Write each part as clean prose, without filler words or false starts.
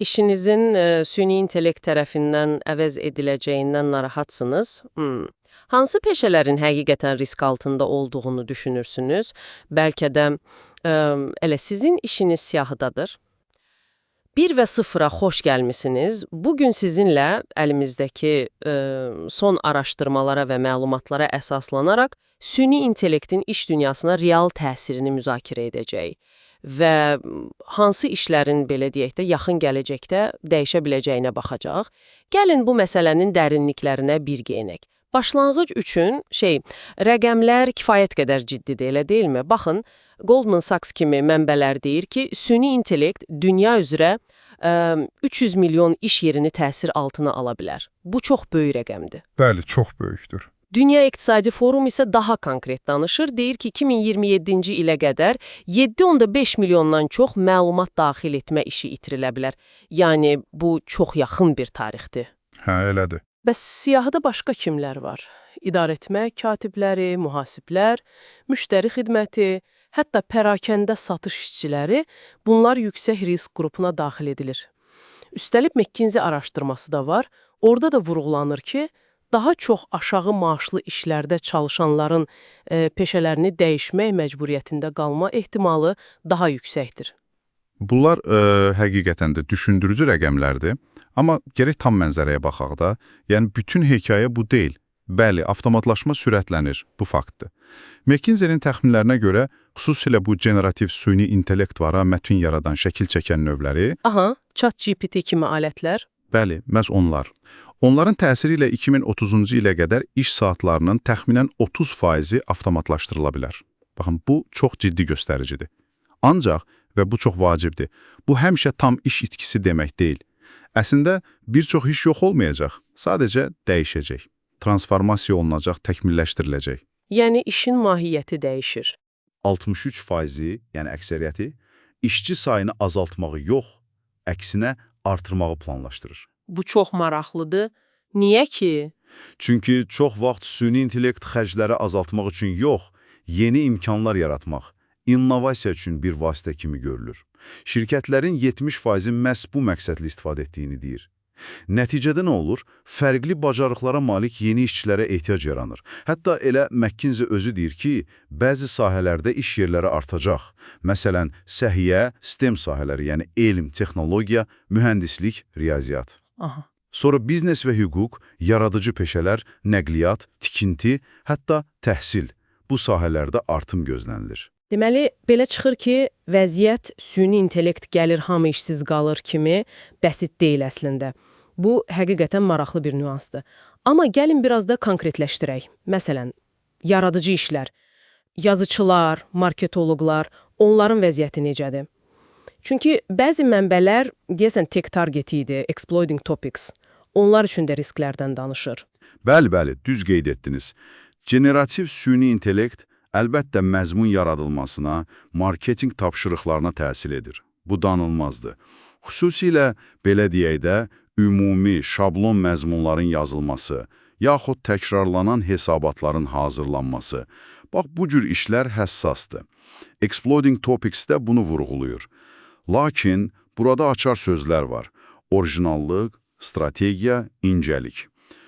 İşinizin süni intellekt tərəfindən əvəz ediləcəyindən narahatsınız. Hansı peşələrin həqiqətən risk altında olduğunu düşünürsünüz? Bəlkə də elə sizin işiniz siyahıdadır. 1 və 0-a xoş gəlmisiniz. Bugün sizinlə əlimizdəki son araşdırmalara və məlumatlara əsaslanaraq süni intellektin iş dünyasına real təsirini müzakirə edəcəyik və hansı işlərin, belə deyək də, yaxın gələcəkdə dəyişə biləcəyinə baxacaq. Gəlin bu məsələnin dərinliklərinə bir geyinək. Başlanğıc üçün rəqəmlər kifayət qədər ciddidir, elə deyilmi? Baxın, Goldman Sachs kimi mənbələr deyir ki, süni intellekt dünya üzrə 300 milyon iş yerini təsir altına ala bilər. Bu çox böyük rəqəmdir. Bəli, çox böyükdür. Dünya İqtisadi Forumu isə daha konkret danışır. Deyir ki, 2027-ci ilə qədər 7,5 milyondan çox məlumat daxil etmə işi itirilə bilər. Yəni, bu çox yaxın bir tarixdir. Hə, elədir. Bəs siyahıda başqa kimlər var? İdarəetmə katibləri, mühasiblər, müştəri xidməti, hətta pərakəndə satış işçiləri bunlar yüksək risk qrupuna daxil edilir. Üstəlib McKinsey araşdırması da var. Orada da vurğulanır ki, daha çox aşağı maaşlı işlərdə çalışanların peşələrini dəyişmək məcburiyyətində qalma ehtimalı daha yüksəkdir. Bunlar həqiqətən də düşündürücü rəqəmlərdir. Amma gərək tam mənzərəyə baxaq da, yəni bütün hekayə bu deyil. Bəli, avtomatlaşma sürətlənir, bu faktdır. McKinsey-nin təxminlərinə görə, xüsusilə bu generativ süni intellekt vara mətn yaradan şəkil çəkən növləri... Aha, ChatGPT kimi alətlər. Bəli, məhz onlar. Onların təsiri ilə 2030-cu ilə qədər iş saatlarının təxminən 30% avtomatlaşdırıla bilər. Baxın, bu çox ciddi göstəricidir. Ancaq, və bu çox vacibdir, bu həmişə tam iş itkisi demək deyil. Əslində, bir çox iş yox olmayacaq, sadəcə dəyişəcək. Transformasiya olunacaq, təkmilləşdiriləcək. Yəni, işin mahiyyəti dəyişir. 63%, yəni əksəriyyəti, işçi sayını azaltmağı yox, əksinə artırmağı planlaşdırır. Bu çox maraqlıdır. Niyə ki? Çünki çox vaxt süni intellekt xərcləri azaltmaq üçün yox, yeni imkanlar yaratmaq, innovasiya üçün bir vasitə kimi görülür. Şirkətlərin 70%-i məhz bu məqsədlə istifadə etdiyini deyir. Nəticədə nə olur? Fərqli bacarıqlara malik yeni işçilərə ehtiyac yaranır. Hətta elə McKinsey özü deyir ki, bəzi sahələrdə iş yerləri artacaq. Məsələn, səhiyyə, STEM sahələri, yəni elm, texnologiya, mühəndislik, riyaziyyat. Aha. Sonra biznes və hüquq, yaradıcı peşələr, nəqliyyat, tikinti, hətta təhsil. Bu sahələrdə artım gözlənilir. Deməli, belə çıxır ki, vəziyyət süni intellekt gəlir hamı işsiz qalır kimi bəsit deyil əslində. Bu, həqiqətən maraqlı bir nüansdır. Amma gəlin biraz da konkretləşdirək. Məsələn, yaradıcı işlər, yazıçılar, marketoloqlar, onların vəziyyəti necədir? Çünki bəzi mənbələr, deyəsən Tech Target idi, Exploiting Topics, onlar üçün də risklərdən danışır. Bəli, düz qeyd etdiniz. Generativ süni intellekt əlbəttə məzmun yaradılmasına, marketinq tapşırıqlarına təsir edir. Bu danılmazdır. Xüsusilə, belə deyək də, ümumi, şablon məzmunların yazılması, yaxud təkrarlanan hesabatların hazırlanması. Bax, bu cür işlər həssasdır. Exploiting Topics də bunu vurğuluyur. Lakin, burada açar sözlər var. Orijinallıq, strategiya, incəlik.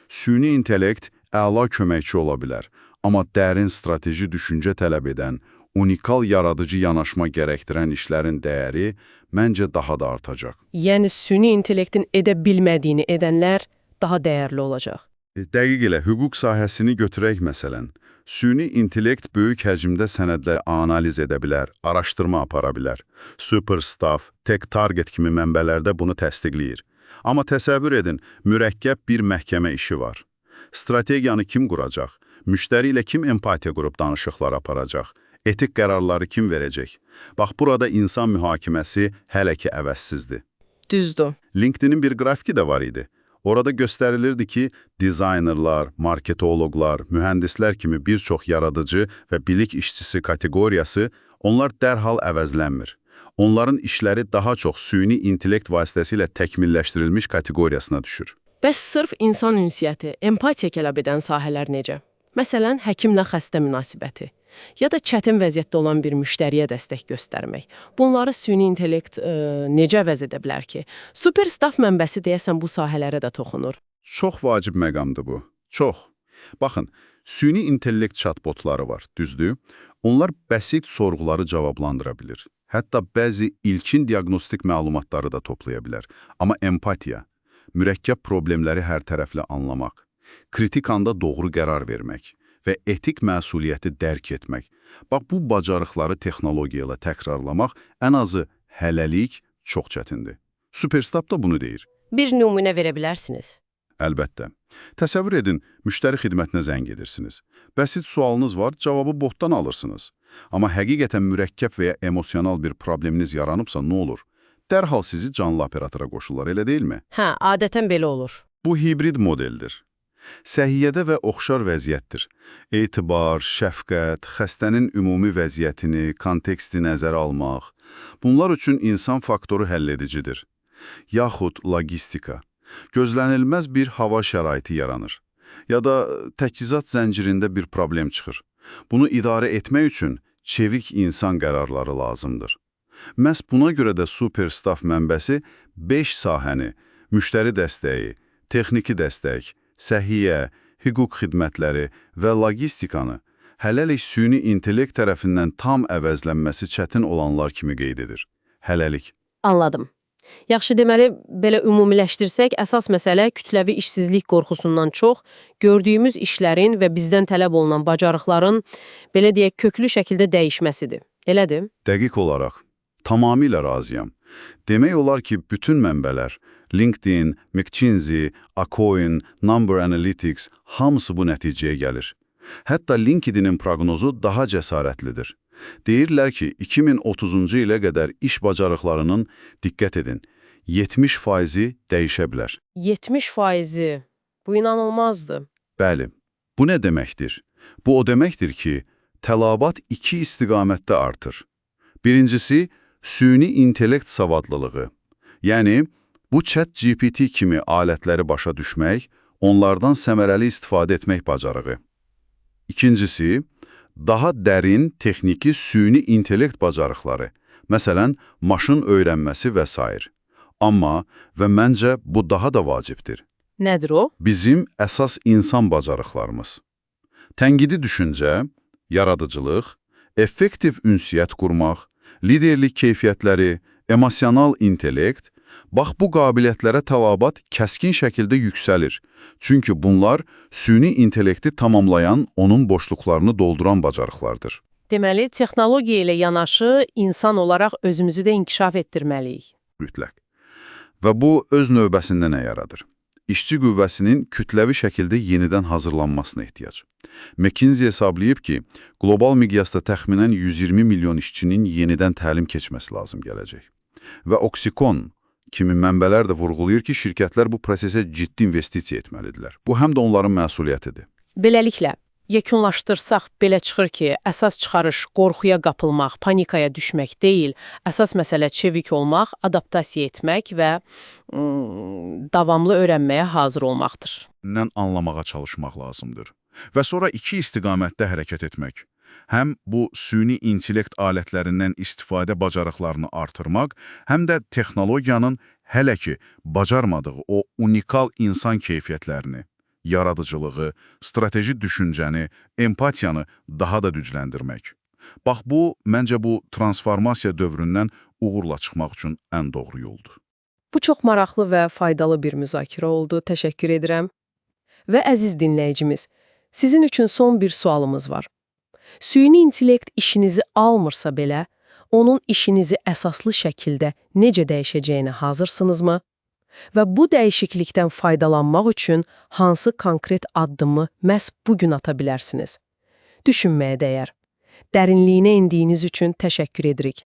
Süni intellekt əla köməkçi ola bilər. Amma dərin strateji düşüncə tələb edən, unikal yaradıcı yanaşma gərəkdirən işlərin dəyəri məncə daha da artacaq. Yəni, süni intellektin edə bilmədiyini edənlər daha dəyərli olacaq. Dəqiq elə, hüquq sahəsini götürək məsələn. Süni intellekt böyük həcmdə sənədləri analiz edə bilər, araşdırma apara bilər. Superstaff, Tech Target kimi mənbələrdə bunu təsdiqləyir. Amma təsəvvür edin, mürəkkəb bir məhkəmə işi var. Strategiyanı kim quracaq? Müştəri ilə kim empatiya qurub danışıqlar aparacaq? Etik qərarları kim verəcək? Bax, burada insan mühakiməsi hələ ki əvəzsizdir. Düzdür. LinkedIn-in bir qrafiki də var idi. Orada göstərilirdi ki, dizaynerlar, marketoloqlar, mühəndislər kimi bir çox yaradıcı və bilik işçisi kateqoriyası, onlar dərhal əvəzlənmir. Onların işləri daha çox süni intellekt vasitəsilə təkmilləşdirilmiş kateqoriyasına düşür. Bəs sırf insan ünsiyyəti, empatiya tələb edən sahələr necə? Məsələn, həkimlə xəstə münasibəti. ya da çətin vəziyyətdə olan bir müştəriyə dəstək göstərmək. Bunları süni intellekt necə əvəz edə bilər ki? Superstaff mənbəsi deyəsən bu sahələrə də toxunur. Çox vacib məqamdır bu. Çox. Baxın, süni intellekt chatbotları var, düzdür? Onlar bəsit sorğuları cavablandıra bilir. Hətta bəzi ilkin diaqnostik məlumatları da toplaya bilər. Amma empatiya, mürəkkəb problemləri hərtərəfli anlamaq, kritik anda doğru qərar vermək və etik məsuliyyəti dərk etmək. Bax, bu bacarıqları texnologiya ilə təkrarlamaq ən azı hələlik çox çətindir. Superstaff da bunu deyir. Bir nümunə verə bilərsiniz. Əlbəttə. Təsəvvür edin, müştəri xidmətinə zəng edirsiniz. Bəsit sualınız var, cavabı botdan alırsınız. Amma həqiqətən mürəkkəb və ya emosional bir probleminiz yaranıbsa nə olur? Dərhal sizi canlı operatora qoşurlar, elə deyilmi? Hə, adətən belə olur. Bu hibrid modeldir. Səhiyyədə və oxşar vəziyyətdir. Etibar, şəfqət, xəstənin ümumi vəziyyətini, konteksti nəzərə almaq. Bunlar üçün insan faktoru həlledicidir. Yaxud logistika. Gözlənilməz bir hava şəraiti yaranır. Ya da təchizat zəncirində bir problem çıxır. Bunu idarə etmək üçün çevik insan qərarları lazımdır. Məhz buna görə də Superstaff mənbəsi 5 sahəni, müştəri dəstəyi, texniki dəstək, səhiyyə, hüquq xidmətləri və logistikanı hələlik süni intellekt tərəfindən tam əvəzlənməsi çətin olanlar kimi qeyd edir. Hələlik. Anladım. Yaxşı, deməli, belə ümumiləşdirsək, əsas məsələ kütləvi işsizlik qorxusundan çox gördüyümüz işlərin və bizdən tələb olunan bacarıqların, belə deyək, köklü şəkildə dəyişməsidir. Elədir? Dəqiq olaraq, tamamilə razıyam. Demək olar ki, bütün mənbələr, LinkedIn, McKinsey, Acoin, Number Analytics hamısı bu nəticəyə gəlir. Hətta LinkedIn-in proqnozu daha cəsarətlidir. Deyirlər ki, 2030-cu ilə qədər iş bacarıqlarının, diqqət edin, 70%-i dəyişə bilər. 70%. Bu inanılmazdır. Bəli, bu nə deməkdir? Bu o deməkdir ki, tələbat 2 istiqamətdə artır. Birincisi, süni intellekt savadlılığı. Yəni, bu ChatGPT kimi alətləri başa düşmək, onlardan səmərəli istifadə etmək bacarığı. İkincisi, daha dərin texniki süni intellekt bacarıqları, məsələn, maşın öyrənməsi və s. Amma və məncə bu daha da vacibdir. Nədir o? Bizim əsas insan bacarıqlarımız. Tənqidi düşüncə, yaradıcılıq, effektiv ünsiyyət qurmaq, liderlik keyfiyyətləri, emosional intellekt, bax bu qabiliyyətlərə tələbat kəskin şəkildə yüksəlir. Çünki bunlar süni intellekti tamamlayan, onun boşluqlarını dolduran bacarıqlardır. Deməli, texnologiya ilə yanaşı insan olaraq özümüzü də inkişaf etdirməliyik. Mütləq. Və bu öz növbəsində nə yaradır? İşçi qüvvəsinin kütləvi şəkildə yenidən hazırlanmasına ehtiyac. McKinsey hesablayıb ki, qlobal miqyasda təxminən 120 milyon işçinin yenidən təlim keçməsi lazım gələcək. Və Oxycon kimi mənbələr də vurğulayır ki, şirkətlər bu prosesə ciddi investisiya etməlidirlər. Bu həm də onların məsuliyyətidir. Beləliklə, yekunlaşdırsaq belə çıxır ki, əsas çıxarış qorxuya qapılmaq, panikaya düşmək deyil, əsas məsələ çevik olmaq, adaptasiya etmək və davamlı öyrənməyə hazır olmaqdır. Dən anlamağa çalışmaq lazımdır. Və sonra 2 istiqamətdə hərəkət etmək. Həm bu süni intellekt alətlərindən istifadə bacarıqlarını artırmaq, həm də texnologiyanın hələ ki bacarmadığı o unikal insan keyfiyyətlərini, yaradıcılığı, strateji düşüncəni, empatiyanı daha da gücləndirmək. Bax bu, məncə bu transformasiya dövründən uğurla çıxmaq üçün ən doğru yoldur. Bu çox maraqlı və faydalı bir müzakirə oldu. Təşəkkür edirəm. Və əziz dinləyicimiz, sizin üçün son bir sualımız var. Süni intellekt işinizi almırsa belə, onun işinizi əsaslı şəkildə necə dəyişəcəyinə hazırsınızmı? Və bu dəyişiklikdən faydalanmaq üçün hansı konkret addımı məhz bugün ata bilərsiniz? Düşünməyə dəyər. Dərinliyinə indiyiniz üçün təşəkkür edirik.